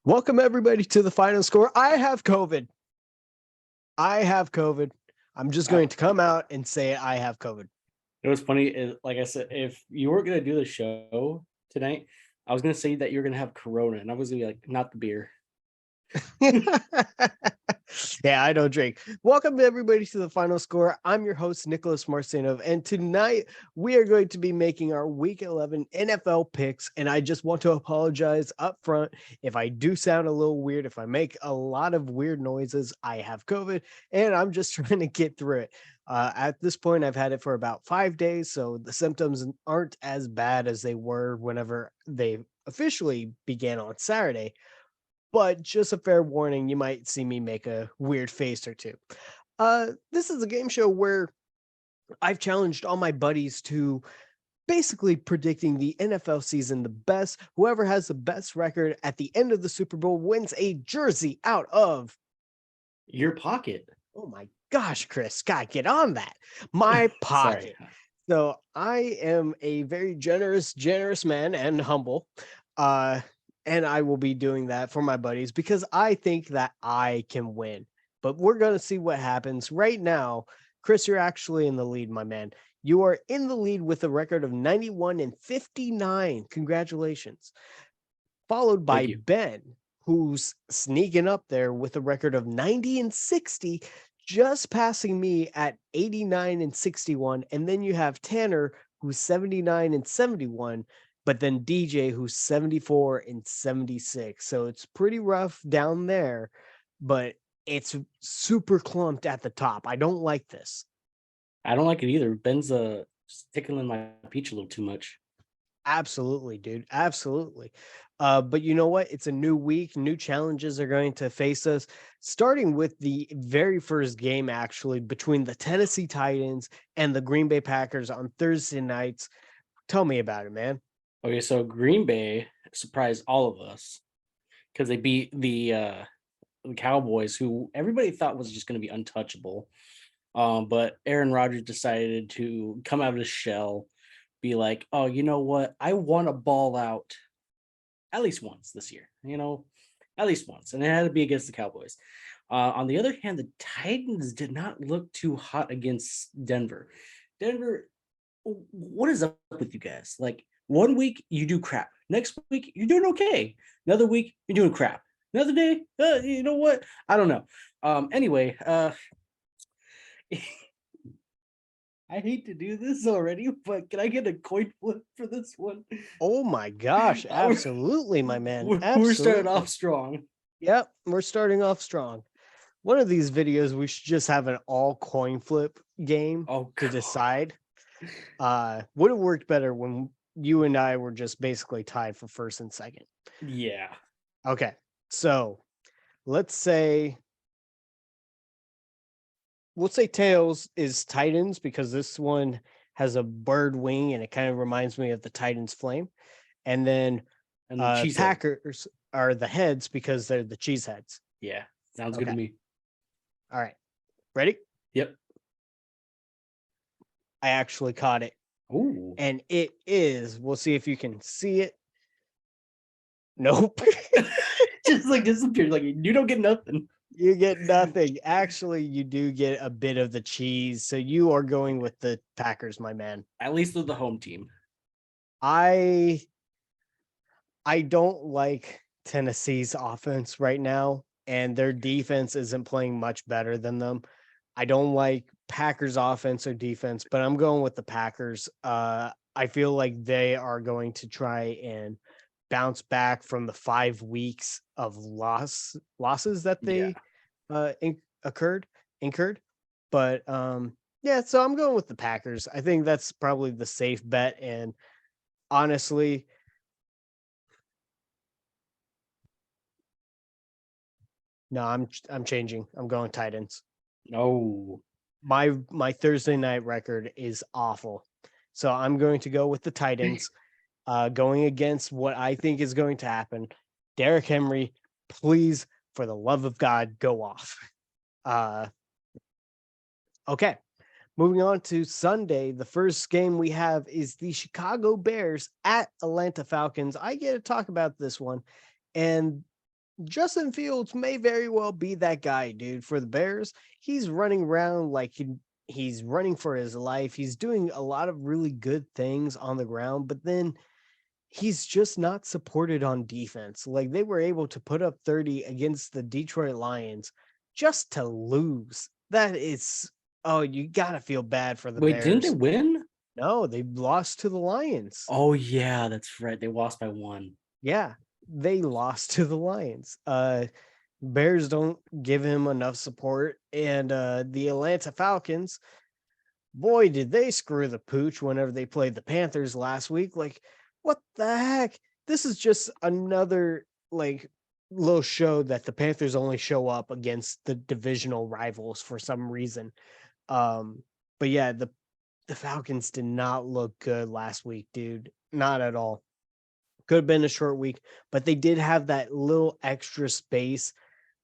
Welcome everybody to the final score. I have COVID. I'm just Uh, going to come out and say I have COVID. it was funny. Like I said, if you were gonna do the show tonight, I was gonna say that you're gonna have Corona, and I was gonna be like, not the beer. Yeah, I don't drink. Welcome everybody to the final score. I'm your host, Nicholas Marcinov, and tonight we are going to be making our Week 11 NFL picks. And I just want to apologize up front if I do sound a little weird, if I make a lot of weird noises. I have COVID, and I'm just trying to get through it. At this point, I've had it for about 5 days, so the symptoms aren't as bad as they were whenever they officially began on Saturday. But just a fair warning, you might see me make a weird face or two. This is a game show where I've challenged all my buddies to basically predicting the NFL season the best. Whoever has the best record at the end of the Super Bowl wins a jersey out of, Your pocket. oh my gosh, Chris, God, get on that. My Sorry. pocket. So I am a very generous man and humble. Uh, and I will be doing that for my buddies because I think that I can win. But we're going to see what happens. Right now, Chris, you're actually in the lead, my man. You are in the lead with a record of 91 and 59. Congratulations. Followed by Thank you. Ben, who's sneaking up there with a record of 90 and 60, just passing me at 89 and 61. And then you have Tanner, who's 79 and 71, but then DJ, who's 74 and 76. So it's pretty rough down there, but it's super clumped at the top. I don't like this. I don't like it either. Ben's just tickling my peach a little too much. Absolutely, dude. Absolutely. But you know what? It's a new week. New challenges are going to face us, starting with the very first game, actually, between the Tennessee Titans and the Green Bay Packers on Thursday nights. Tell me about it, man. Okay, so Green Bay surprised all of us because they beat the Cowboys, who everybody thought was just going to be untouchable. But Aaron Rodgers decided to come out of his shell, be like, "Oh, you know what? I want to ball out at least once this year. At least once," and it had to be against the Cowboys. On the other hand, the Titans did not look too hot against Denver. Denver, what is up with you guys? Like, one week you do crap, next week you're doing okay, another week you're doing crap, another day, you know what? I don't know. Anyway, I hate to do this already, but can I get a coin flip for this one? Oh my gosh. we're, Absolutely, my man. we're starting off Absolutely. strong. Yep. We're starting off strong. One of these videos, we should just have an all coin flip game Oh to God. decide. Would have worked better when you and I were just basically tied for first and second. Yeah. Okay. So let's say we'll say tails is Titans because this one has a bird wing and it kind of reminds me of the Titans flame. And then And the cheesehead. Packers are the heads because they're the cheese heads. Yeah. Sounds good Okay. to me. All right. Ready? Yep. I actually caught it. Ooh. And it is, we'll see if you can see it. Nope. Just like disappeared. Like, you don't get nothing. You get nothing. Actually, you do get a bit of the cheese. So you are going with the Packers, my man. At least with the home team. I don't like Tennessee's offense right now, and their defense isn't playing much better than them. I don't like Packers offense or defense, but I'm going with the Packers. I feel like they are going to try and bounce back from the 5 weeks of losses that Yeah. they incurred. But yeah, so I'm going with the Packers. I think that's probably the safe bet. And honestly, no, I'm changing. I'm going Titans. No. My Thursday night record is awful. So I'm going to go with the Titans, going against what I think is going to happen. Derrick Henry, please, for the love of God, go off. Okay. Moving on to Sunday, the first game we have is the Chicago Bears at Atlanta Falcons. I get to talk about this one. And Justin Fields may very well be that guy, dude, for the Bears. He's running around like he's running for his life. He's doing a lot of really good things on the ground, but then he's just not supported on defense. Like they were able to put up 30 against the Detroit Lions just to lose. That is, oh, you got to feel bad for the Wait, didn't they Bears. win? No, they lost to the Lions. Oh yeah, that's right. They lost by 1. Yeah, they lost to the Lions. Bears don't give him enough support, and the Atlanta Falcons, boy, did they screw the pooch whenever they played the Panthers last week. Like, what the heck? This is just another like little show that the Panthers only show up against the divisional rivals for some reason. But yeah, the Falcons did not look good last week, dude. Not at all. Could have been a short week, but they did have that little extra space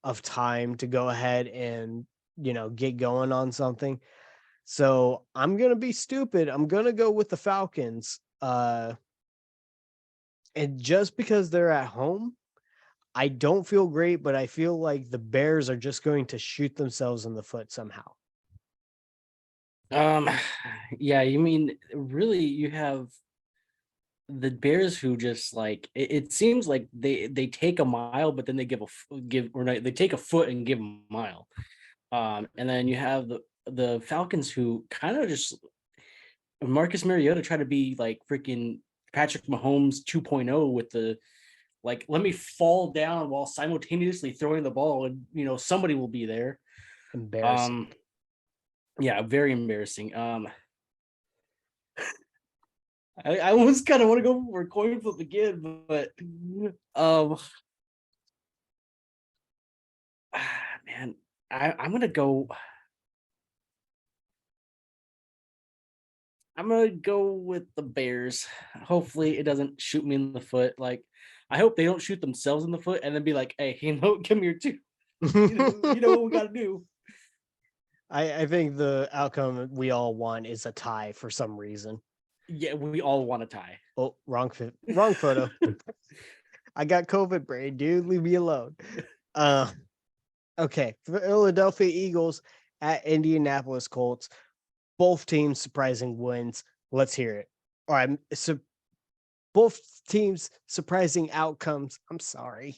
of time to go ahead and, get going on something. So I'm going to be stupid. I'm going to go with the Falcons. And just because they're at home, I don't feel great, but I feel like the Bears are just going to shoot themselves in the foot somehow. Um, yeah, you mean really? You have the Bears who just like it seems like they take a mile, but then they give or not, they take a foot and give a mile. And then you have the Falcons who kind of just Marcus Mariota tried to be like freaking Patrick Mahomes 2.0 with the like let me fall down while simultaneously throwing the ball and somebody will be there. Embarrassing. Um, yeah, very embarrassing. I almost kind of want to go for a coin flip again, but um, man, I'm gonna go. I'm gonna go with the Bears. Hopefully, it doesn't shoot me in the foot. Like, I hope they don't shoot themselves in the foot and then be like, "Hey, come here too." You know what we gotta do. I think the outcome we all want is a tie for some reason. Yeah, we all want to tie. Oh, wrong photo. I got COVID brain, dude. Leave me alone. Okay. Philadelphia Eagles at Indianapolis Colts. Both teams surprising wins. Let's hear it. All right. So both teams surprising outcomes. I'm sorry.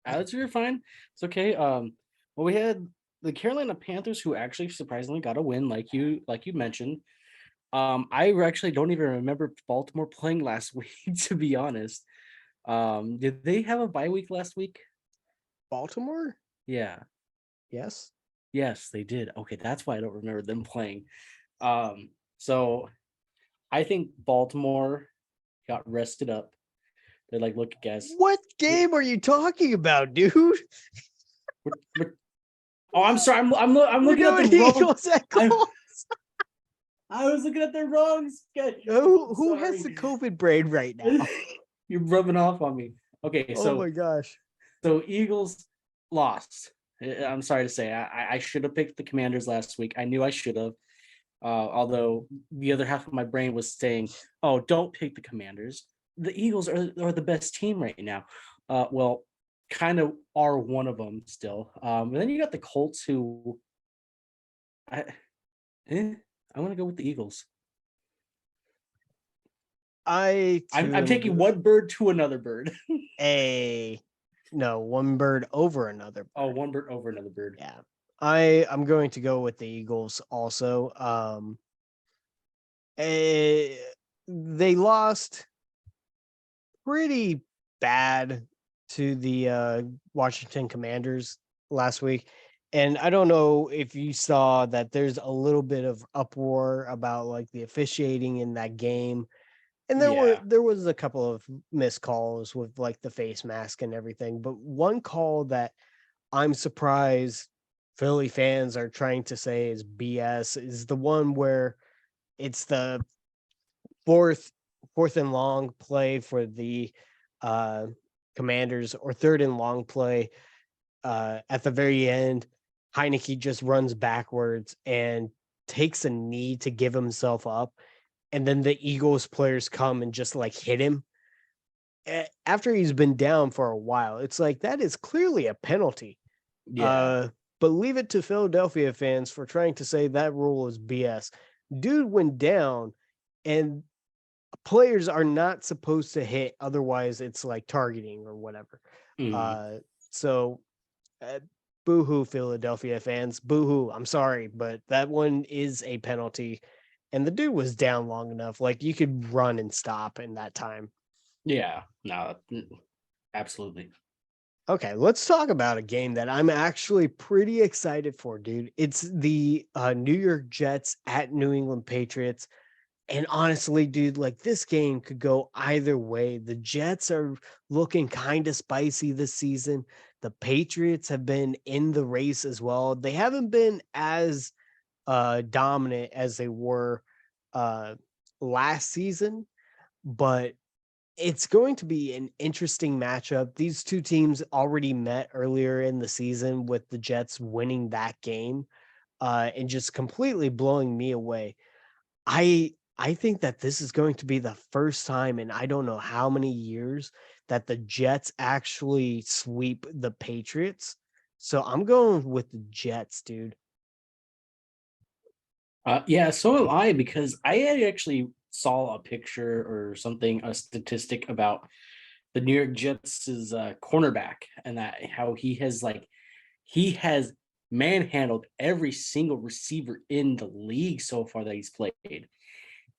Alex, you're fine. It's okay. Well, we had the Carolina Panthers who actually surprisingly got a win, like you mentioned. I actually don't even remember Baltimore playing last week, to be honest. Did they have a bye week last week? Baltimore? Yeah. Yes. Yes, they did. Okay, that's why I don't remember them playing. So I think Baltimore got rested up. They're like, look, guys. What game are you talking about, dude? Oh, I'm sorry. I'm looking at the wrong. I was looking at the wrong schedule. Who has the COVID brain right now? You're rubbing off on me. Okay, Oh my gosh. So Eagles lost. I'm sorry to say, I should have picked the Commanders last week. I knew I should have. Although the other half of my brain was saying, "Oh, don't pick the Commanders. The Eagles are the best team right now." Well, kind of are one of them still. And then you got the Colts, who I want to go with the Eagles. I'm taking one bird to another bird. No, one bird over another bird. Oh, one bird over another bird. Yeah. I'm going to go with the Eagles also. They lost pretty bad to the Washington Commanders last week. And I don't know if you saw that there's a little bit of uproar about like the officiating in that game. And there was a couple of missed calls with like the face mask and everything. But one call that I'm surprised Philly fans are trying to say is BS is the one where it's the fourth and long play for the Commanders, or third and long play at the very end. Heineke just runs backwards and takes a knee to give himself up, and then the Eagles players come and just like hit him. after he's been down for a while, it's like that is clearly a penalty. Yeah. Uh, but leave it to Philadelphia fans for trying to say that rule is BS. Dude went down, and players are not supposed to hit, otherwise it's like targeting or whatever. Mhm. Uh, so boo-hoo, Philadelphia fans. Boo-hoo. I'm sorry, but that one is a penalty. And the dude was down long enough. Like you could run and stop in that time. Yeah. No, absolutely. Okay, let's talk about a game that I'm actually pretty excited for, dude. It's the New York Jets at New England Patriots. And honestly, dude, like this game could go either way. The Jets are looking kind of spicy this season. The Patriots have been in the race as well. They haven't been as dominant as they were uh last season, but it's going to be an interesting matchup. These two teams already met earlier in the season with the Jets winning that game and just completely blowing me away. I think that this is going to be the first time in I don't know how many years that the Jets actually sweep the Patriots. So I'm going with the Jets, dude. Yeah, so am I because I had actually saw a picture or something, a statistic about the New York Jets' cornerback and that how he has manhandled every single receiver in the league so far that he's played.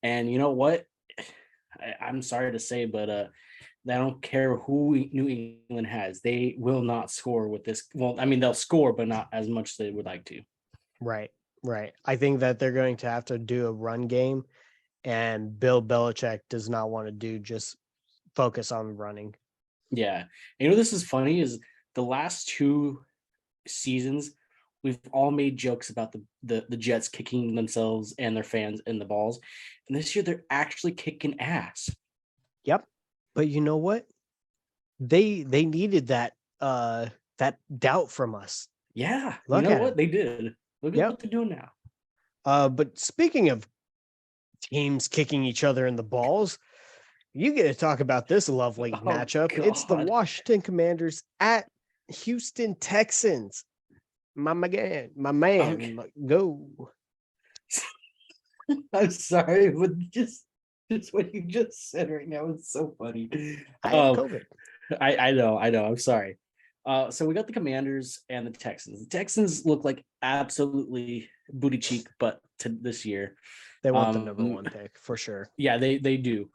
And you know what? I'm sorry to say, but I don't care who New England has. They will not score with this. Well, I mean, they'll score, but not as much as they would like to. Right. Right. I think that they're going to have to do a run game, and Bill Belichick does not want to do just focus on running. Yeah. And you know, this is funny is the last two seasons, we've all made jokes about the Jets kicking themselves and their fans in the balls. And this year they're actually kicking ass. Yep. But you know what? They needed that doubt from us. Yeah, you Look know at what? him. They did. Look at Yep. what they're doing now. But speaking of teams kicking each other in the balls, you get to talk about this lovely Oh matchup. It's the God. Washington Commanders at Houston Texans. My Okay. man, go. I'm sorry, but just what you just said right now is so funny. I have Um, COVID. I know. I'm sorry. So we got the Commanders and the Texans. The Texans look like absolutely booty cheek, but to this year, They want the number um, one pick for sure. yeah, they do.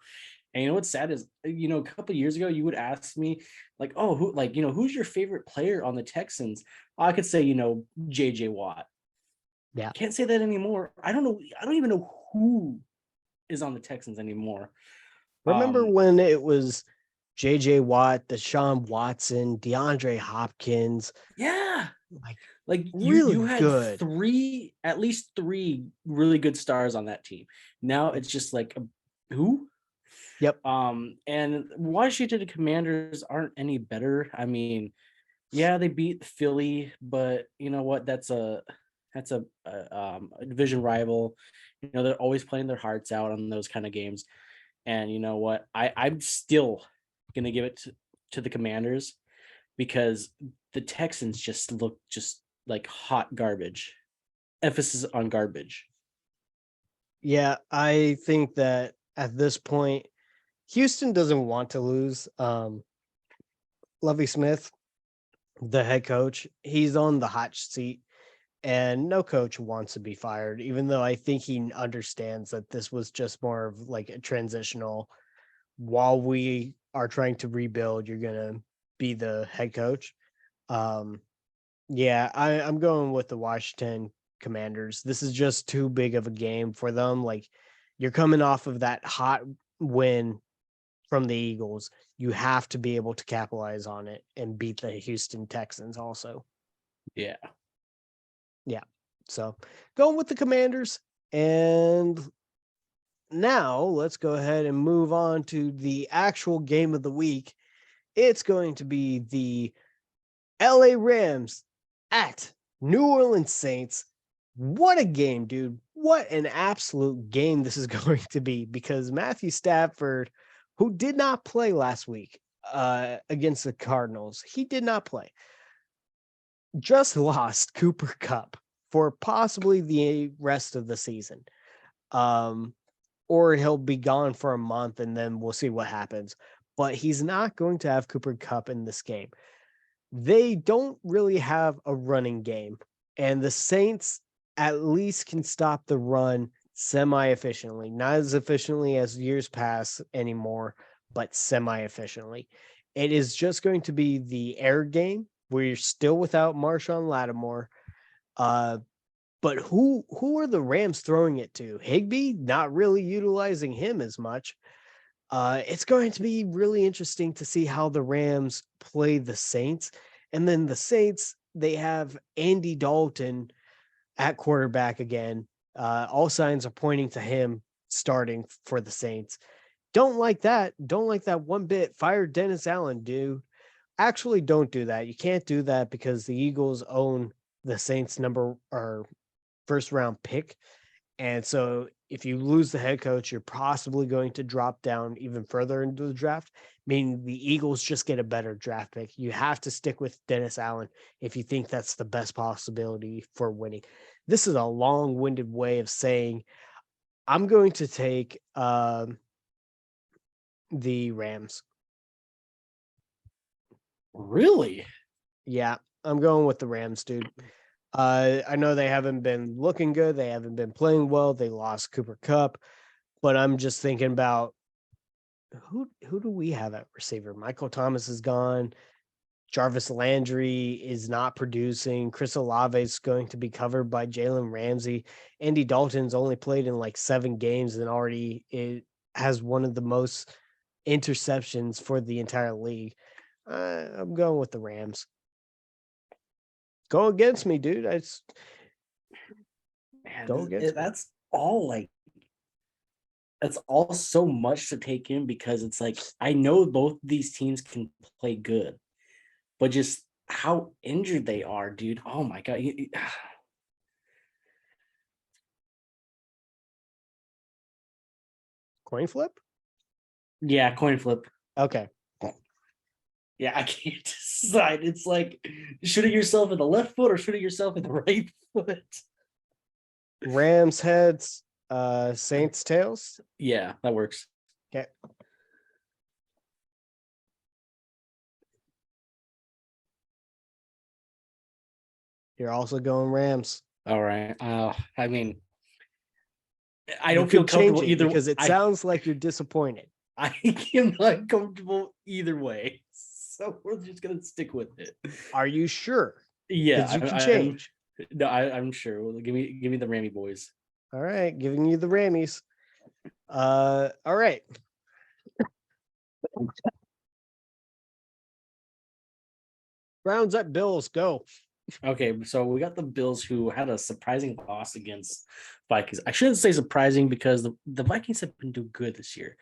And you know what's sad is, a couple of years ago, you would ask me, like, oh, who's your favorite player on the Texans? I could say, JJ Watt. Yeah. Can't say that anymore. I don't know. I don't even know who is on the Texans anymore. Remember Um, when it was JJ Watt, Deshaun Watson, DeAndre Hopkins, yeah, like like you really had good. at least three really good stars on that team. Now it's just like who? Yep. And Washington Commanders aren't any better. I mean, yeah, they beat Philly, but you know what? That's a division rival. They're always playing their hearts out on those kind of games. And you know what? I'm still gonna give it to the Commanders because the Texans just look just like hot garbage. Emphasis on garbage. Yeah, I think that at this point, Houston doesn't want to lose. Lovey Smith, the head coach, he's on the hot seat, and no coach wants to be fired, even though I think he understands that this was just more of like a transitional. While we are trying to rebuild, you're gonna be the head coach. Um, yeah, I'm going with the Washington Commanders. This is just too big of a game for them. Like you're coming off of that hot win from the Eagles. You have to be able to capitalize on it and beat the Houston Texans also. Yeah. Yeah. So going with the Commanders. And now let's go ahead and move on to the actual game of the week. It's going to be the LA Rams at New Orleans Saints. What a game, dude. What an absolute game this is going to be because Matthew Stafford, who did not play last week against the Cardinals. He did not play. Just lost Cooper Kupp for possibly the rest of the season. Or he'll be gone for a month and then we'll see what happens. But he's not going to have Cooper Kupp in this game. They don't really have a running game, and the Saints at least can stop the run semi-efficiently, not as efficiently as years past anymore, but semi-efficiently. It is just going to be the air game where you're still without Marshawn Lattimore. But who are the Rams throwing it to? Higbee, not really utilizing him as much. It's going to be really interesting to see how the Rams play the Saints. And then the Saints, they have Andy Dalton at quarterback again. All signs are pointing to him starting for the Saints. Don't like that. Don't like that one bit. Fire Dennis Allen, dude. Actually, don't do that. You can't do that because the Eagles own the Saints number or first round pick. And so if you lose the head coach, you're possibly going to drop down even further into the draft, meaning the Eagles just get a better draft pick. You have to stick with Dennis Allen if you think that's the best possibility for winning. This is a long-winded way of saying I'm going to take the Rams. Really? Yeah, I'm going with the Rams, dude. I know they haven't been looking good. They haven't been playing well. They lost Cooper Kupp, but I'm just thinking about who do we have at receiver? Michael Thomas is gone. Jarvis Landry is not producing. Chris Olave is going to be covered by Jalen Ramsey. Andy Dalton's only played in like 7 games and already it has one of the most interceptions for the entire league. I'm going with the Rams. Go against me, dude. Go against me. That's all that's all so much to take in because it's like I know both these teams can play good, but just how injured they are, dude. Oh my god. Coin flip? Yeah, coin flip. Okay. Yeah, I can't decide. It's like shooting yourself in the left foot or shooting yourself in the right foot. Rams heads, Saints tails. Yeah, that works. Okay. You're also going Rams. All right. I mean, I You don't feel could change comfortable it either. because it sounds like you're disappointed. I am not comfortable either way, so we're just gonna stick with it. Are you sure? Yeah, Because you can change. I'm sure. Well, give me the Rammy boys. All right, giving you the Rammies. All right. Browns at Bills, go. Okay, so we got the Bills who had a surprising loss against Vikings. I shouldn't say surprising because the Vikings have been doing good this year.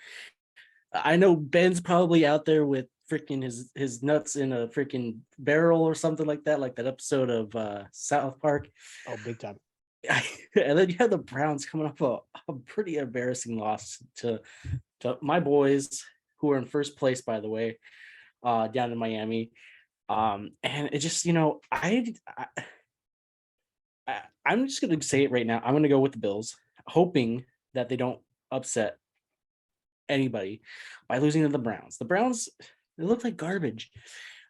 I know Ben's probably out there with freaking his nuts in a freaking barrel or something like that episode of South Park. Oh, big time. And then you have the Browns coming up a pretty embarrassing loss to my boys who are in first place, by the way, down in Miami. And it just, I'm just gonna say it right now. I'm gonna go with the Bills, hoping that they don't upset anybody by losing to the Browns. The Browns, they look like garbage.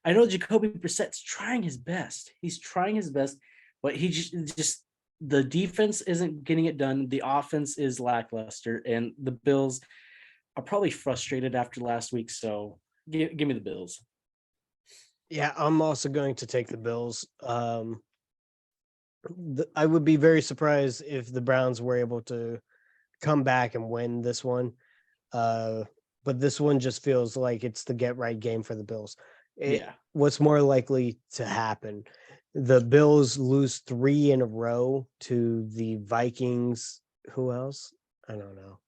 I know Jacoby Brissett's trying his best. He's trying his best, but he just the defense isn't getting it done. The offense is lackluster, and the Bills are probably frustrated after last week. So give me the Bills. Yeah, I'm also going to take the Bills. I would be very surprised if the Browns were able to come back and win this one. But this one just feels like it's the get right game for the Bills. What's more likely to happen? The Bills lose 3 in a row to the Vikings. Who else? I don't know.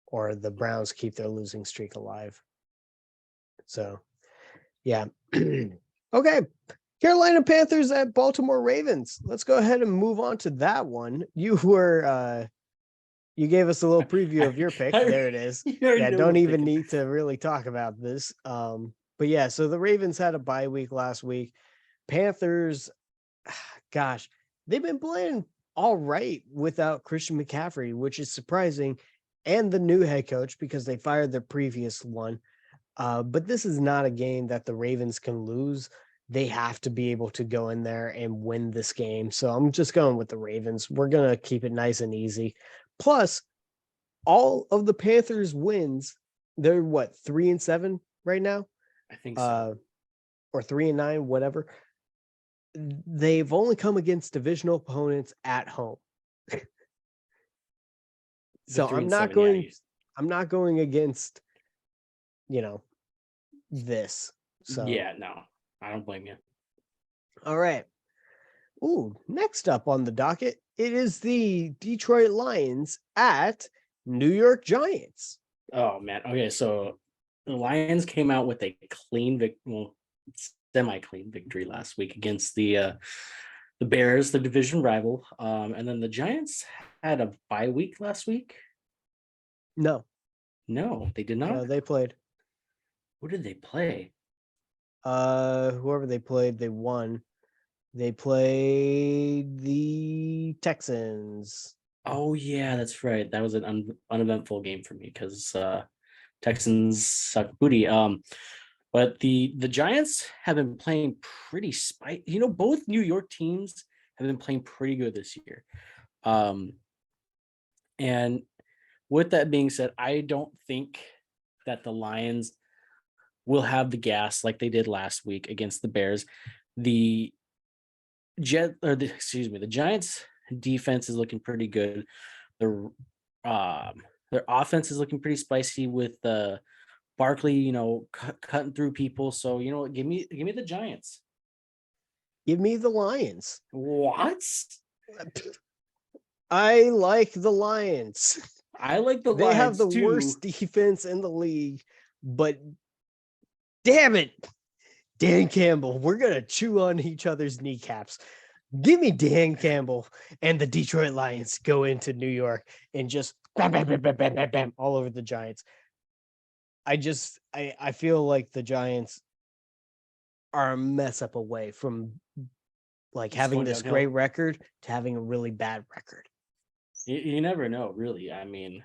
Or the Browns keep their losing streak alive. So, yeah. Okay. Carolina Panthers at Baltimore Ravens. Let's go ahead and move on to that one. You were You gave us a little preview of your pick. There it is. You already Yeah, know don't what I'm even thinking. need to really talk about this. But yeah, so the Ravens had a bye week last week. Panthers, gosh, they've been playing all right without Christian McCaffrey, which is surprising, and the new head coach because they fired their previous one. But this is not a game that the Ravens can lose. They have to be able to go in there and win this game. So I'm just going with the Ravens. We're going to keep it nice and easy. Plus, all of the Panthers wins, they're what, 3-7 right now? I think so. Or 3-9, whatever. They've only come against divisional opponents at home. So I'm not 3-7, going I'm not going against, this. So yeah, no, I don't blame you. all right. Ooh, next up on the docket, it is the Detroit Lions at New York Giants. Oh man. Okay, so the Lions came out with a semi-clean victory last week against the Bears, the division rival. And then the Giants had a bye week last week. No, No, they did not. they played. Who did they play? Whoever they played, they won. They played the Texans. Oh yeah, that's right. That was an uneventful game for me because Texans suck booty. But the Giants have been playing pretty both New York teams have been playing pretty good this year. And with that being said, I don't think that the Lions will have the gas like they did last week against the Bears. The Giants defense is looking pretty good. Their offense is looking pretty spicy with Barkley, cutting through people. So give me the Giants. Give me the Lions. What? I like the Lions. I like the They Lions have the too. worst defense in the league, but damn it, Dan Campbell, we're going to chew on each other's kneecaps. Give me Dan Campbell and the Detroit Lions go into New York and just bam, bam, bam, bam, bam, bam, bam, all over the Giants. I feel like the Giants are a mess up away from like It's having going this downhill. great record to having a really bad record. You never know, really. I mean,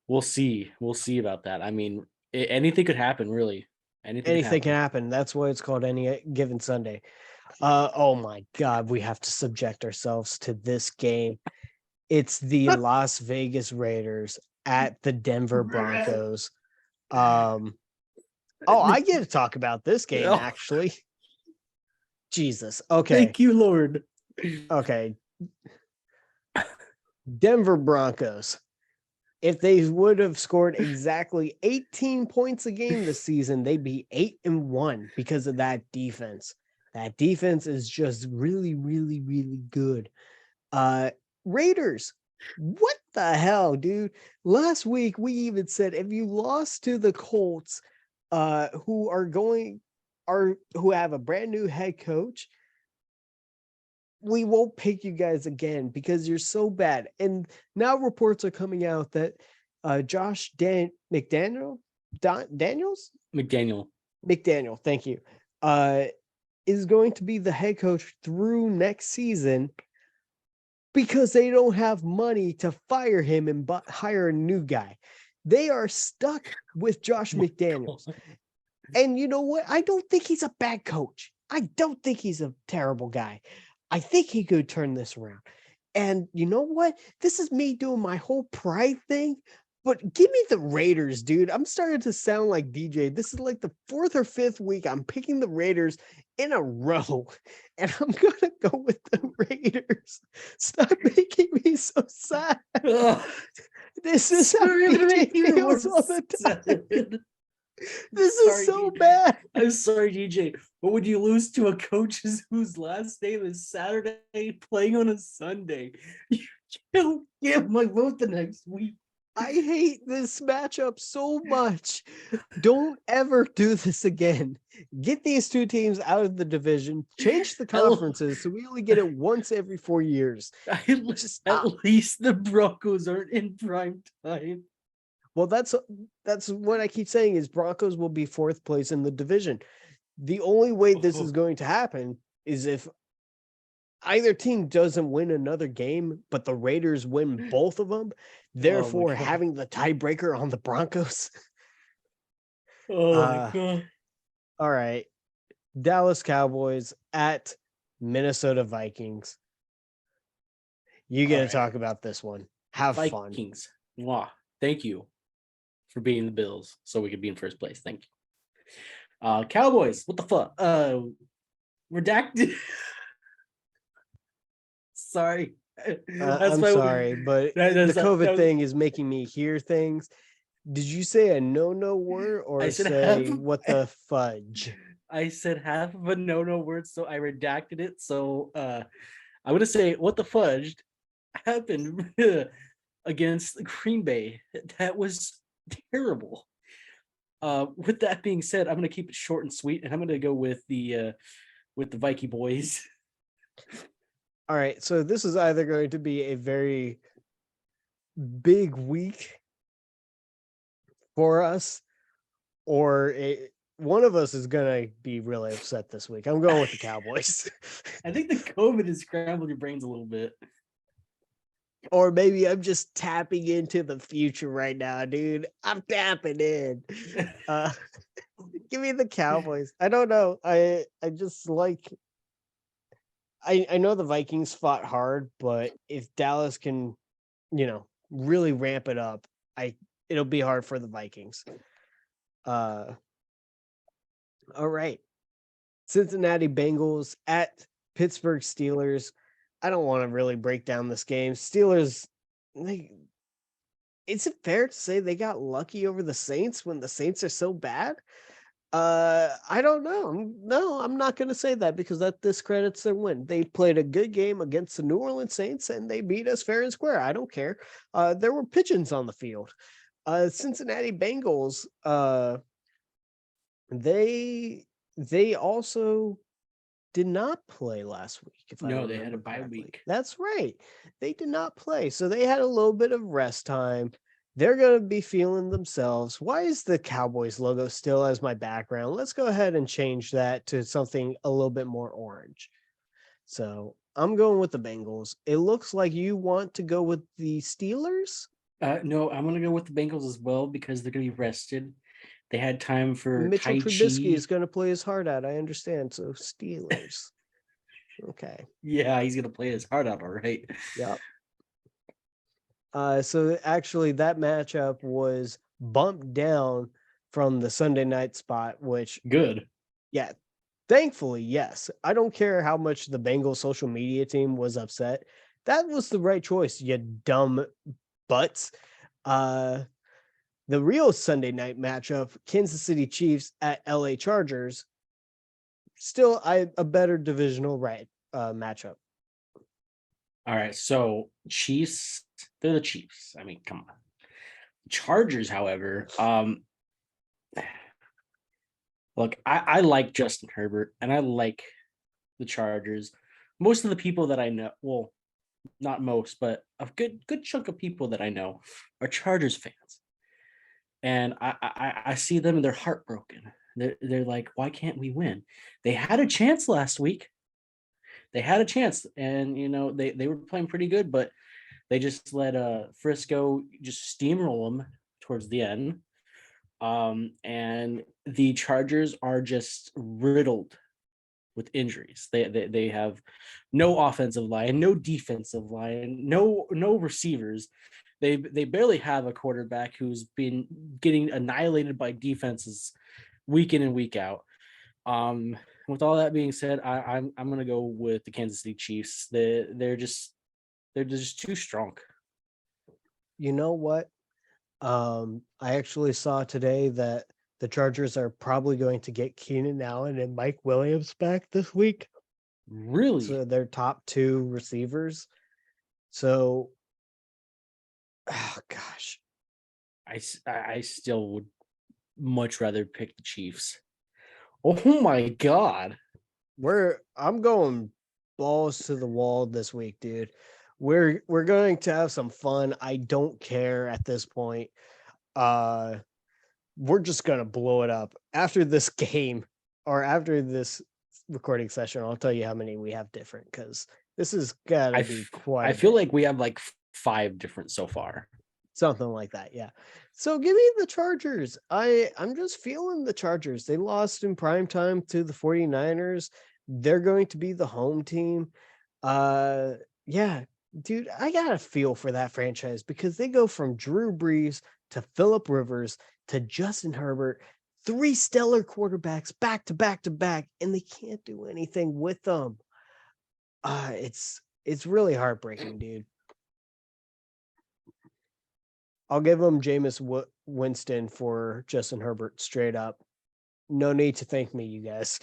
we'll see. We'll see about that. I mean, anything could happen, really. Anything can happen. That's why it's called Any Given Sunday. Oh my God, we have to subject ourselves to this game. It's the Las Vegas Raiders at the Denver Broncos. I get to talk about this game, actually. Jesus. Okay. Thank you, Lord. Okay. Denver Broncos. If they would have scored exactly 18 points a game this season, they'd be 8-1 because of that defense. That defense is just really, really, really good. Raiders, what the hell, dude? Last week we even said if you lost to the Colts, who have a brand new head coach, we won't pick you guys again because you're so bad. And now reports are coming out that Josh McDaniel, thank you, is going to be the head coach through next season because they don't have money to fire him and hire a new guy. They are stuck with Josh McDaniels. And you know what? I don't think he's a bad coach. I don't think he's a terrible guy. I think he could turn this around. And you know what? This is me doing my whole pride thing, but give me the Raiders, dude. I'm starting to sound like DJ. This is like the 4th or 5th week I'm picking the Raiders in a row, and I'm going to go with the Raiders. Stop making me so sad. This is how DJ feels all the time. This is so bad. I'm sorry, DJ. But would you lose to a coach whose last name is Saturday playing on a Sunday? You can't give my vote the next week. I hate this matchup so much. Don't ever do this again. Get these two teams out of the division, change the At, conferences so we only get it once every 4 years. Just at least the Broncos aren't in prime time. well, that's what I keep saying is Broncos will be fourth place in the division. The only way this is going to happen is if either team doesn't win another game, but the Raiders win both of them, Oh my therefore god. having the tiebreaker on the Broncos. Oh my god. All right. Dallas Cowboys at Minnesota Vikings. You get to talk about this one. Have fun. Vikings. Wow. Thank you for being the Bills so we could be in first place. Thank you. Cowboys. What the fuck? Redacted. Sorry. I'm sorry, but the COVID thing is making me hear things. Did you say a no word or say what the fudge? I said half of a no word, so I redacted it. So I'm gonna say what the fudge happened against Green Bay. That was terrible. With that being said, I'm gonna keep it short and sweet, and I'm gonna go with the Viking boys. All right, so this is either going to be a very big week for us, or one of us is gonna be really upset this week. I'm going with the Cowboys. I think the COVID has scrambled your brains a little bit. Or maybe I'm just tapping into the future right now, dude. I'm tapping in. Give me the Cowboys. I don't know. I just like I know the Vikings fought hard, but if Dallas can, really ramp it up, it'll be hard for the Vikings. All right. Cincinnati Bengals at Pittsburgh Steelers. I don't want to really break down this game. Steelers, is it fair to say they got lucky over the Saints when the Saints are so bad? I don't know. No, I'm not going to say that because that discredits their win. They played a good game against the New Orleans Saints and they beat us fair and square. I don't care. There were pigeons on the field. Cincinnati Bengals, they also did not play last week, if I No, they had a remember bye correctly. week. That's right. They did not play. So they had a little bit of rest time. They're going to be feeling themselves. Why is the Cowboys logo still as my background? Let's go ahead and change that to something a little bit more orange. So I'm going with the Bengals. It looks like you want to go with the Steelers. No, I'm gonna go with the Bengals as well because they're gonna be rested. They had time for Mitchell Tai Trubisky Chi. is going to play his heart out. I understand. So Steelers. Okay. Yeah, he's gonna play his heart out, all right. Yep. So actually, that matchup was bumped down from the Sunday night spot, which, Good. yeah, thankfully, yes. I don't care how much the Bengals social media team was upset. That was the right choice, you dumb butts. The real Sunday night matchup, Kansas City Chiefs at LA Chargers, still a better divisional matchup. All right, so Chiefs, they're the Chiefs. I mean, come on. Chargers, however, look, I like Justin Herbert and I like the Chargers. Most of the people that I know, well, not most, but a good chunk of people that I know are Chargers fans. And I see them and they're heartbroken. They're like, why can't we win? They had a chance last week. They had a chance, and they were playing pretty good, but they just let Frisco just steamroll them towards the end. And the Chargers are just riddled with injuries. They have no offensive line, no defensive line, no receivers. They barely have a quarterback who's been getting annihilated by defenses week in and week out. With all that being said, I'm gonna go with the Kansas City Chiefs. They're just too strong. You know what? I actually saw today that the Chargers are probably going to get Keenan Allen and Mike Williams back this week. Really? So their top two receivers. So, oh gosh, I still would much rather pick the Chiefs Oh my God. I'm going balls to the wall this week, dude. We're going to have some fun. I don't care at this point. Uh we're just gonna blow it up after this game or after this recording session. I'll tell you how many we have different because this is gotta be quite I a feel bit. like we have like 5 different so far. Something like that, yeah. So give me the Chargers. I'm just feeling the Chargers. They lost in prime time to the 49ers. They're going to be the home team. Yeah, dude, I got a feel for that franchise because they go from Drew Brees to Philip Rivers to Justin Herbert, three stellar quarterbacks back to back to back, and they can't do anything with them. It's really heartbreaking, dude. I'll give him Jameis Winston for Justin Herbert straight up. No need to thank me, you guys.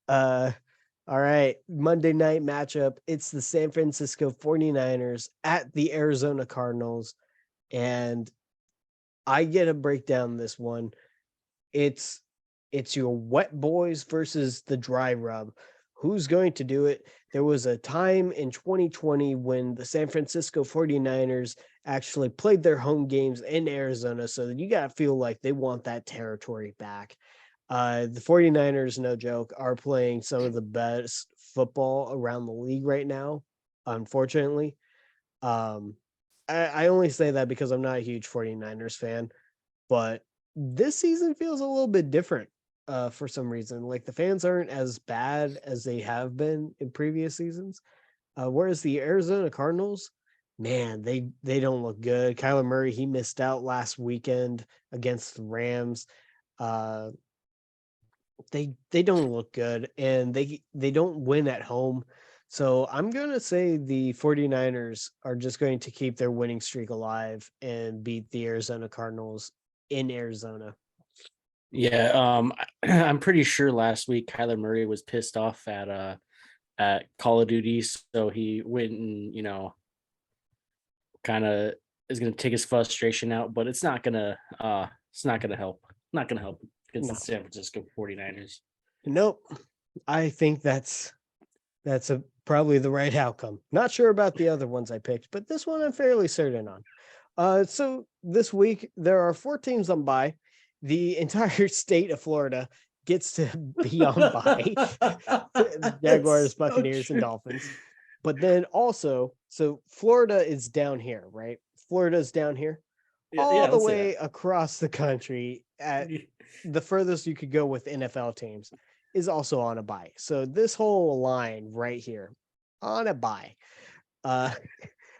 uh, all right. Monday night matchup. It's the San Francisco 49ers at the Arizona Cardinals. And I get to break down this one. It's your wet boys versus the dry rub. Who's going to do it? There was a time in 2020 when the San Francisco 49ers actually played their home games in Arizona, so you got to feel like they want that territory back. The 49ers, no joke, are playing some of the best football around the league right now, unfortunately. Um, I only say that because I'm not a huge 49ers fan, but this season feels a little bit different for some reason. Like the fans aren't as bad as they have been in previous seasons. Whereas the Arizona Cardinals, man, they don't look good. Kyler Murray, he missed out last weekend against the Rams. Uh, they don't look good and they don't win at home. So I'm going to say the 49ers are just going to keep their winning streak alive and beat the Arizona Cardinals in Arizona. Yeah, I'm pretty sure last week Kyler Murray was pissed off at Call of Duty, so he went and kind of is gonna take his frustration out, but it's not gonna help. Not gonna help against the No. San Francisco 49ers. Nope. I think that's a probably the right outcome. Not sure about the other ones I picked, but this one I'm fairly certain on. So this week there are 4 teams on bye. The entire state of Florida gets to be on bye. Jaguars, That's so Buccaneers, and true. Dolphins. But then also, so Florida is down here, right? Florida's down here, Yeah, all yeah, the let's say way across the country at that. the furthest you could go with NFL teams is also on a bye. So this whole line right here on a bye. Uh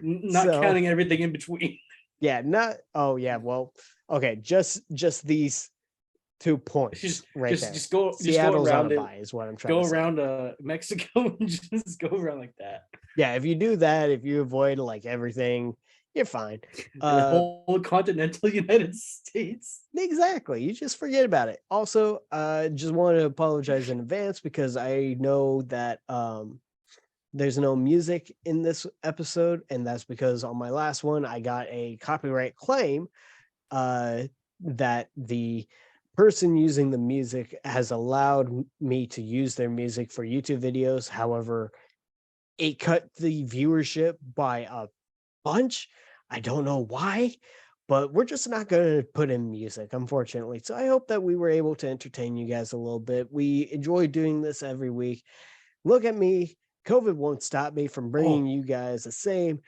Not so counting everything in between. yeah, not oh yeah, well, okay, just these 2 points right there. Just go Seattle's on a around it. bye is what I'm trying Go to say. around Mexico and just go around like that. Yeah, if you do that, if you avoid like everything, you're fine. The whole continental United States. Exactly. You just forget about it. Also, just want to apologize in advance because I know that there's no music in this episode, and that's because on my last one I got a copyright claim that the person using the music has allowed me to use their music for YouTube videos. However, it cut the viewership by a bunch. I don't know why, but we're just not going to put in music, unfortunately. So I hope that we were able to entertain you guys a little bit. We enjoy doing this every week. Look at me. COVID won't stop me from bringing Oh, you guys the same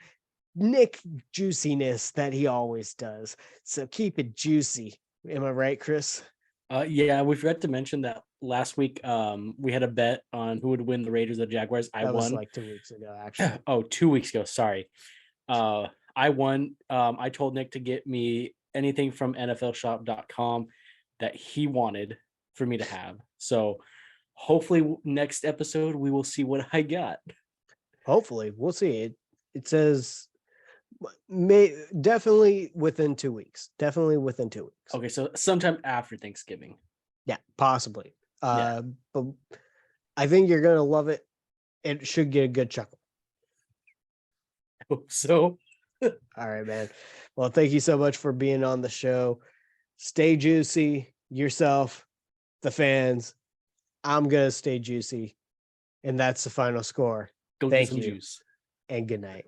Nick juiciness that he always does. So keep it juicy. Am I right, Chris? yeah, we forgot to mention that last week we had a bet on who would win the Raiders or the Jaguars. I That was won. like 2 weeks ago, actually. Oh, 2 weeks ago. Sorry. I won. I told Nick to get me anything from NFLshop.com that he wanted for me to have. So hopefully next episode we will see what I got. Hopefully, we'll see. It says may definitely within 2 weeks. Definitely within 2 weeks. Okay, so sometime after Thanksgiving. Yeah, possibly. Yeah. But I think you're gonna love it. It should get a good chuckle. I hope so. All right, man. Well, thank you so much for being on the show. Stay juicy yourself. the fans. I'm going to stay juicy. And that's the final score. Go get Thank some you juice. and good night.